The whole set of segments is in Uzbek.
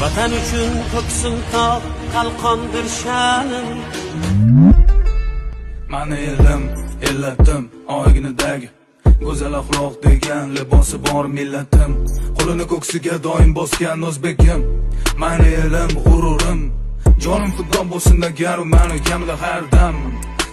Vatan uchun to'ksin tog' qalqondir sha'nim. Mani elim, ellatim, oynidagi go'zal axloq degan libosi bor millatim. Qo'lini ko'ksiga doim bosgan o'zbekim. Mani elim, g'ururim, jonim fido bo'lsin agar mani kamida har dam.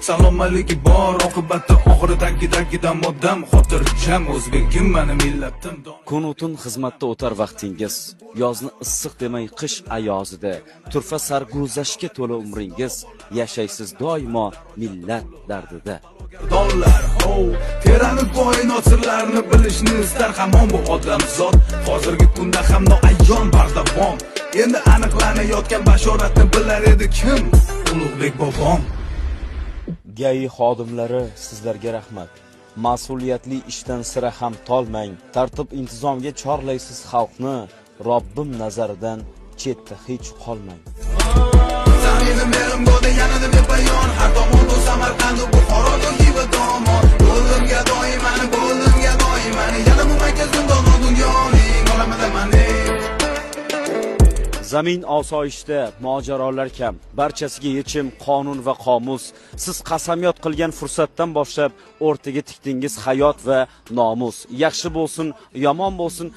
Salomatligi bor, oqibatda oxiridagidan moddam. Xotirjam o'zbekim mani millatim. Kun u tun xizmatda o'tar vaqtingiz, yozni issiq demay qish ayozida, turfa sarguzashtga to'la umringiz, yashaysiz doimo millat dardida. Dollar ho, terani koinot sirlarini bilishni istar hamon bu odam zot. Hozirgi kunda ham noayon bardavom. Endi aniqlanayotgan bashoratni bilar edi kim? Ulug'bek bobom. GAI xodimlari, sizlarga rahmat. Mas'uliyatli ishdan sira ham tolmang. Tartib intizomga chorlaysiz xalqni, Robbim nazaridan chetda hech qolmang. Zaminim merim go'da yanada bepayon, har tomon bu Samarqand bu Buxoro va domon. Bo'limga doimani, yana bu Makka zindon dunyoning olamida mani. Zamin osoyishta, mojarolar kam. Barchasiga yechim qonun va qomus. Siz qasamyod qilgan fursatdan boshlab o'rtaga tikdingiz hayot va nomus. Yaxshi bo'lsin, yomon bo'lsin,